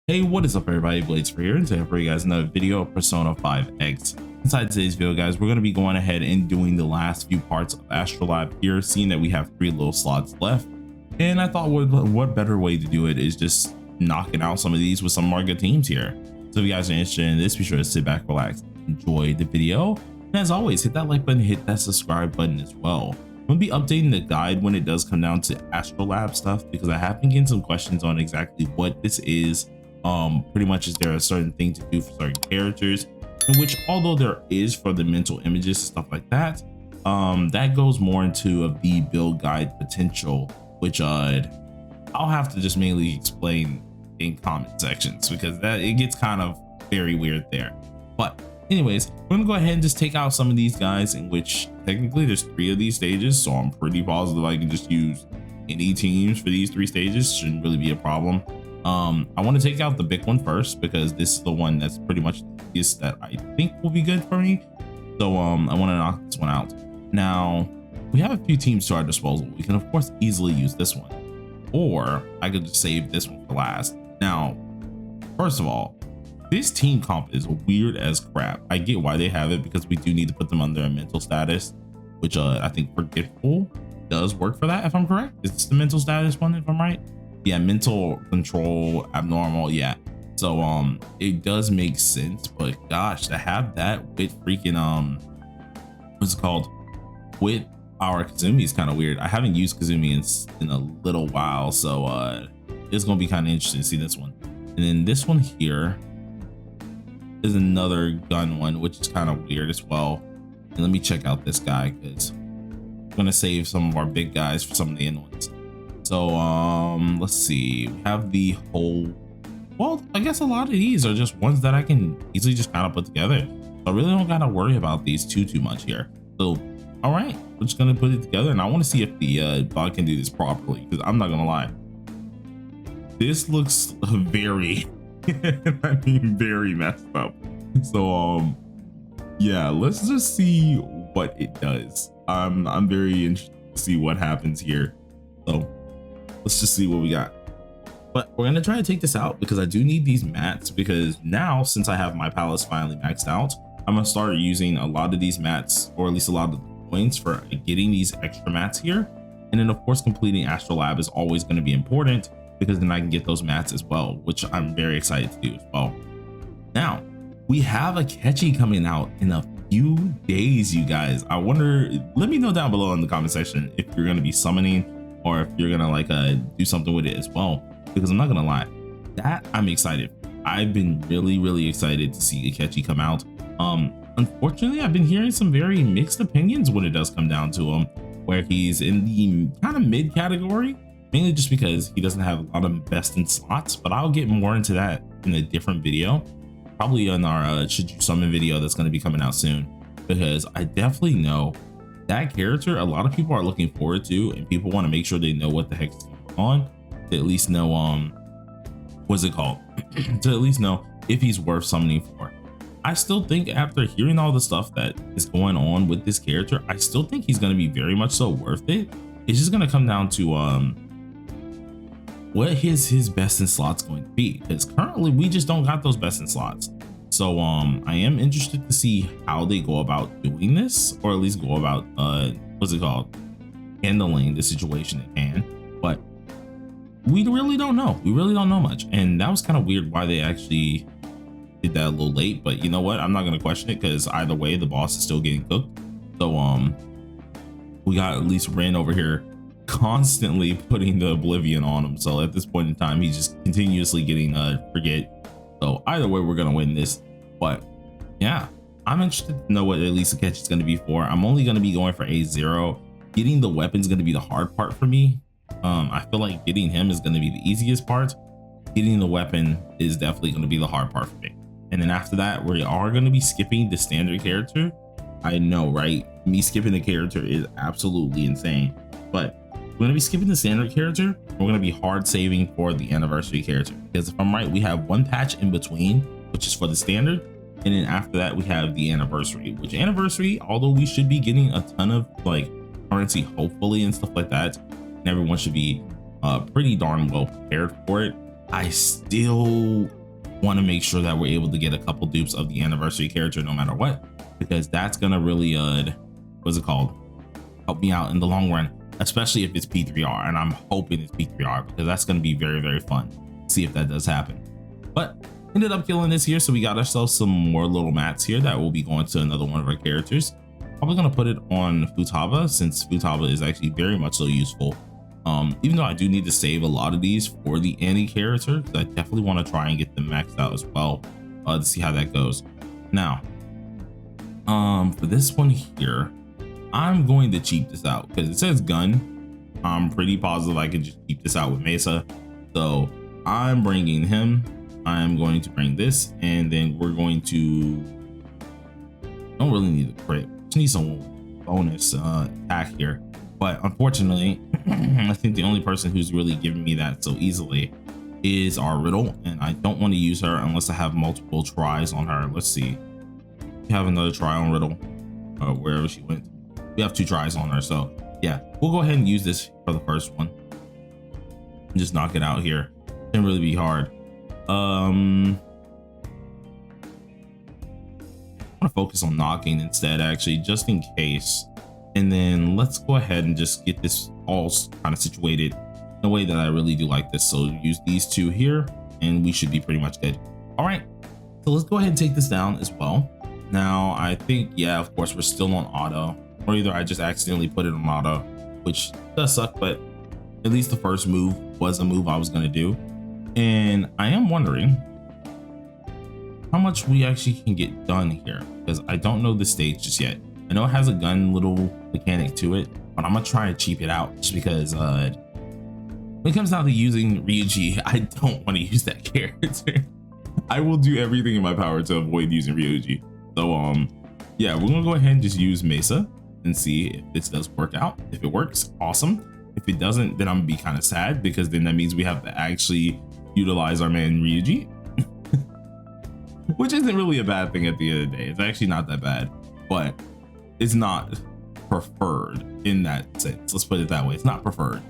Hey, what is up everybody, Blades for here, and today for you guys another video of Persona 5X. Inside today's video guys, we're going to be going ahead and doing the last few parts of Astrolabe here, seeing that we have 3 little slots left. And I thought what better way to do it is just knocking out some of these with some more good teams here. So if you guys are interested in this, be sure to sit back, relax, enjoy the video. And as always, hit that like button, hit that subscribe button as well. I'm going to be updating the guide when it does come down to Astrolabe stuff, because I have been getting some questions on exactly what this is. Pretty much is there a certain thing to do for certain characters, in which although there is for the mental images and stuff like that, that goes more into of the build guide potential, which I'll have to just mainly explain in comment sections, because that it gets kind of very weird there. But anyways, we're gonna go ahead and just take out some of these guys, in which technically there's 3 of these stages, so I'm pretty positive I can just use any teams for these 3 stages. Shouldn't really be a problem. I want to take out the big one first, because this is the one that's pretty much the easiest that I think will be good for me. So I want to knock this one out. Now we have a few teams to our disposal. We can of course easily use this one, or I could just save this one for last. Now, first of all, this team comp is weird as crap. I get why they have it, because we do need to put them under a mental status, which I think forgetful does work for that, if I'm correct. It's the mental status one, if I'm right. Yeah, mental control, abnormal. Yeah, so it does make sense, but gosh, to have that with freaking what's it called, with our Kazumi is kind of weird. I haven't used Kazumi in a little while, so it's gonna be kind of interesting to see this one. And then this one here is another gun one, which is kind of weird as well. And let me check out this guy, because I'm gonna save some of our big guys for some of the end ones. So let's see, we have the whole, well, I guess a lot of these are just ones that I can easily just kind of put together, so I really don't gotta worry about these too much here. So all right, we're just gonna put it together, and I want to see if the bot can do this properly, because I'm not gonna lie, this looks very I mean very messed up. So yeah, let's just see what it does. I'm very interested to see what happens here. So let's just see what we got. But we're gonna try to take this out, because I do need these mats, because now since I have my palace finally maxed out, I'm gonna start using a lot of these mats, or at least a lot of the points for getting these extra mats here. And then of course completing Astrolabe is always going to be important, because then I can get those mats as well, which I'm very excited to do as well. Now we have a catchy coming out in a few days, you guys. I wonder, let me know down below in the comment section if you're going to be summoning, or if you're gonna like do something with it as well, because I'm not gonna lie, that I'm excited. I've been really excited to see Akechi come out. Unfortunately, I've been hearing some very mixed opinions when it does come down to him, where he's in the kind of mid category, mainly just because he doesn't have a lot of best in slots. But I'll get more into that in a different video, probably on our should you summon video that's going to be coming out soon, because I definitely know that character a lot of people are looking forward to, and people want to make sure they know what the heck is going on, to at least know what's it called to at least know if he's worth summoning for. I still think, after hearing all the stuff that is going on with this character, I still think he's going to be very much so worth it. It's just going to come down to what his best in slots going to be, because currently we just don't got those best in slots. So I am interested to see how they go about doing this, or at least go about what's it called, handling the situation at hand. But we really don't know. We really don't know much, and that was kind of weird why they actually did that a little late. But you know what? I'm not gonna question it, because either way the boss is still getting cooked. So we got at least Ren over here constantly putting the oblivion on him. So at this point in time, he's just continuously getting forget. So either way, we're gonna win this. But yeah, I'm interested to know what at least Akechi is going to be for. I'm only going to be going for A0. Getting the weapon is going to be the hard part for me. I feel like getting him is going to be the easiest part. Getting the weapon is definitely going to be the hard part for me. And then after that, we are going to be skipping the standard character. I know, right? Me skipping the character is absolutely insane. But we're going to be skipping the standard character. We're going to be hard saving for the anniversary character, because if I'm right, we have one patch in between, which is for the standard, and then after that we have the anniversary, which anniversary, although we should be getting a ton of like currency hopefully and stuff like that, and everyone should be pretty darn well prepared for it, I still want to make sure that we're able to get a couple dupes of the anniversary character no matter what, because that's gonna really what's it called, help me out in the long run, especially if it's P3R, and I'm hoping it's P3R because that's going to be very, very fun. See if that does happen. But ended up killing this here, so we got ourselves some more little mats here that will be going to another one of our characters. Probably going to put it on Futaba, since Futaba is actually very much so useful. Even though I do need to save a lot of these for the Annie character, because I definitely want to try and get them maxed out as well, to see how that goes. Now, for this one here, I'm going to cheap this out because it says gun. I'm pretty positive I can just cheap this out with Mesa. So I'm bringing him. I'm going to bring this, and then we're going to, don't really need a crit, just need some bonus attack here. But unfortunately, I think the only person who's really giving me that so easily is our Riddle, and I don't want to use her unless I have multiple tries on her. Let's see. We have another try on Riddle, wherever she went. We have 2 tries on her, so yeah, we'll go ahead and use this for the first one and just knock it out here. Shouldn't really be hard. I want to focus on knocking instead, actually, just in case. And then let's go ahead and just get this all kind of situated in a way that I really do like this. So use these 2 here, and we should be pretty much good. All right, so let's go ahead and take this down as well. Now, I think, yeah, of course, we're still on auto. Or either I just accidentally put it on auto, which does suck, but at least the first move was a move I was going to do. And I am wondering how much we actually can get done here, because I don't know the stage just yet. I know it has a gun little mechanic to it, but I'm going to try to cheap it out just because when it comes down to using Ryuji, I don't want to use that character. I will do everything in my power to avoid using Ryuji. So, yeah, we're going to go ahead and just use Mesa and see if this does work out. If it works, awesome. If it doesn't, then I'm gonna be kind of sad, because then that means we have to actually utilize our man Ryuji, which isn't really a bad thing at the end of the day. It's actually not that bad, but it's not preferred in that sense. Let's put it that way. It's not preferred.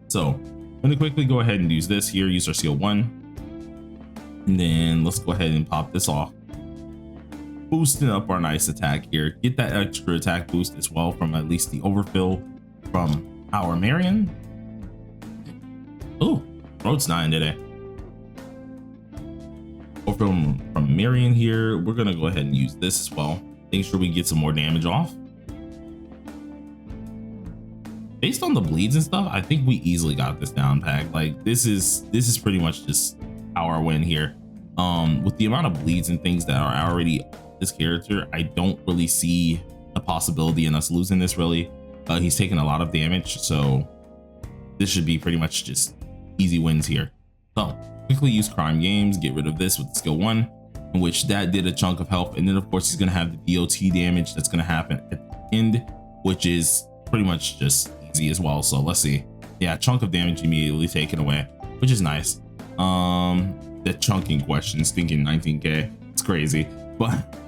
So I'm gonna quickly go ahead and use this here, use our seal 1, and then let's go ahead and pop this off, boosting up our nice attack here. Get that extra attack boost as well from at least the overfill from our Marion. Oh, throat's dying today. Overfill from Marion here. We're gonna go ahead and use this as well. Make sure we get some more damage off. Based on the bleeds and stuff, I think we easily got this down pack. Like this is pretty much just our win here. With the amount of bleeds and things that are already this character, I don't really see a possibility in us losing this really. He's taking a lot of damage, so this should be pretty much just easy wins here. So quickly use Crime Games, get rid of this with skill 1, in which that did a chunk of health, and then of course he's going to have the DOT damage that's going to happen at the end, which is pretty much just easy as well. So let's see. Yeah, chunk of damage immediately taken away, which is nice. The chunking questions, thinking 19k, it's crazy, but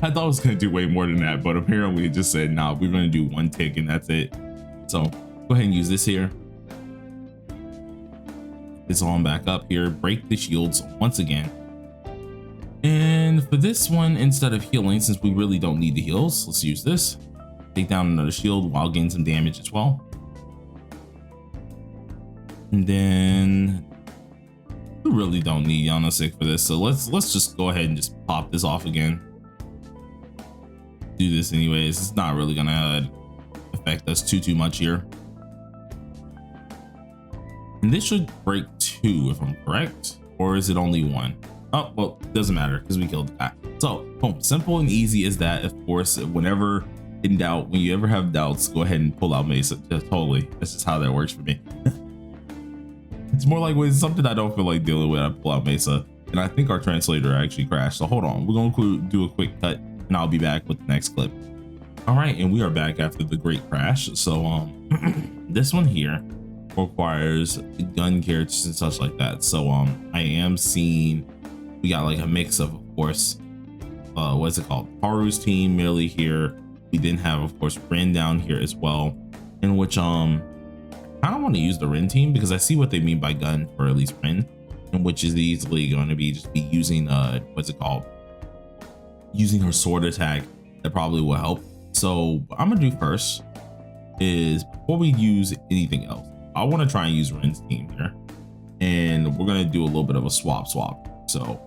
I thought I was going to do way more than that, but apparently it just said, nah, we're going to do 1 tick and that's it. So go ahead and use this here. This on back up here, break the shields once again. And for this one, instead of healing, since we really don't need the heals, let's use this. Take down another shield while getting some damage as well. And then we really don't need Yana Sick for this, so let's just go ahead and just pop this off again. Do this anyways. It's not really gonna affect us too much here. And this should break 2 if I'm correct, or is it only 1? Oh well, doesn't matter because we killed the guy. So boom, simple and easy as that. Of course, whenever in doubt, when you ever have doubts, go ahead and pull out Mesa. Just totally, that's just how that works for me. It's more like when it's something I don't feel like dealing with, I pull out Mesa. And I think our translator actually crashed, so hold on, we're gonna do a quick cut and I'll be back with the next clip. All right, and we are back after the great crash. So this one here requires gun characters and such like that. So I am seeing we got like a mix of course, what's it called, Haru's team merely here. We then have of course Ren down here as well, in which I kind of of want to use the Rin team because I see what they mean by gun for at least Rin, and which is easily going to be just be using what's it called, using her sword attack. That probably will help. So what I'm gonna do first is, before we use anything else, I want to try and use Rin's team here, and we're gonna do a little bit of a swap. So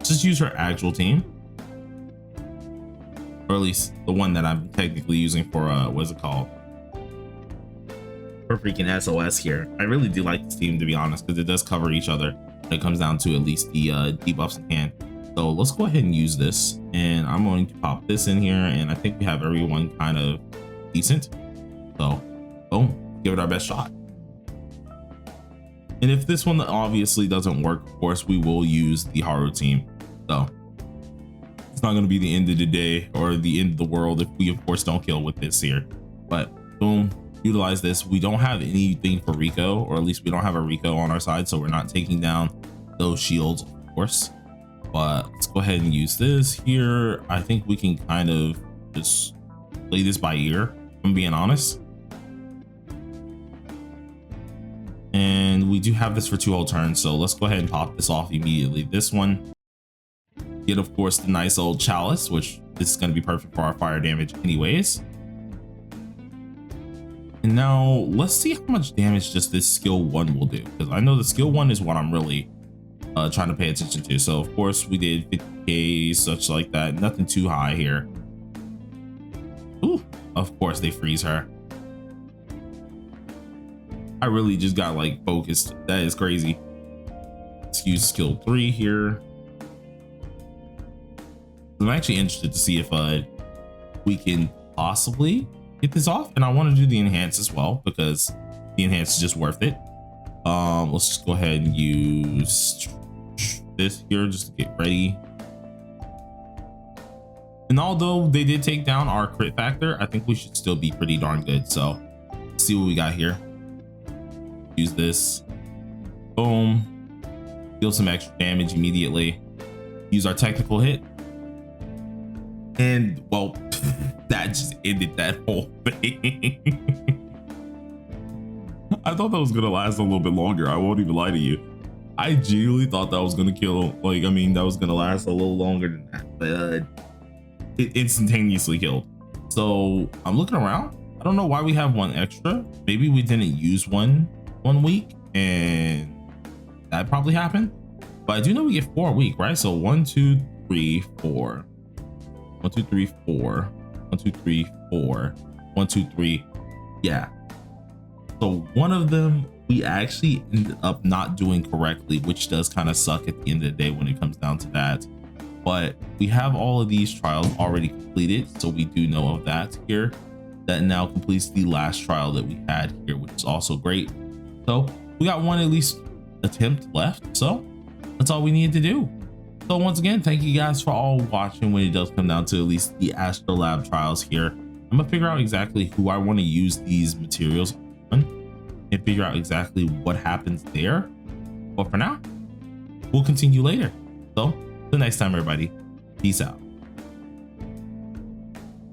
just use her actual team, or at least the one that I'm technically using for what's it called, for freaking SOS here. I really do like this team, to be honest, because it does cover each other when it comes down to at least the debuffs in hand. So let's go ahead and use this, and I'm going to pop this in here, and I think we have everyone kind of decent. So boom, give it our best shot. And if this one obviously doesn't work, of course we will use the Haru team. So it's not going to be the end of the day or the end of the world if we of course don't kill with this here. But boom, utilize this. We don't have anything for Rico, or at least we don't have a Rico on our side, so we're not taking down those shields, of course. But let's go ahead and use this here. I think we can kind of just play this by ear, if I'm being honest. And we do have this for 2 whole turns, so let's go ahead and pop this off immediately. This one, get of course the nice old chalice, which this is going to be perfect for our fire damage anyways. And now let's see how much damage just this skill 1 will do, because I know the skill 1 is what I'm really trying to pay attention to. So of course we did 50k, such like that, nothing too high here. Ooh, of course they freeze her. I really just got like focused. That is crazy. Let's use skill 3 here. I'm actually interested to see if we can possibly get this off, and I want to do the enhance as well because the enhance is just worth it. Let's just go ahead and use this here just to get ready. And although they did take down our crit factor, I think we should still be pretty darn good. So let's see what we got here. Use this. Boom. Deal some extra damage immediately. Use our technical hit. And well, that just ended that whole thing. I thought that was gonna last a little bit longer. I won't even lie to you. I genuinely thought that was gonna kill, like, I mean, that was gonna last a little longer than that, but it instantaneously killed. So I'm looking around. I don't know why we have 1 extra. Maybe we didn't use one week, and that probably happened. But I do know we get 4 a week, right? So 1, 2, 3, 4. 1, 2, 3, 4. 1, 2, 3, 4. 1, 2, 3. Yeah. So one of them we actually ended up not doing correctly, which does kind of suck at the end of the day when it comes down to that. But we have all of these trials already completed, so we do know of that here. That now completes the last trial that we had here, which is also great. So we got 1 at least attempt left, so that's all we needed to do. So once again, thank you guys for all watching. When it does come down to at least the Astrolabe trials here, I'm gonna figure out exactly who I want to use these materials on and figure out exactly what happens there. But for now, we'll continue later. So till next time, everybody, peace out.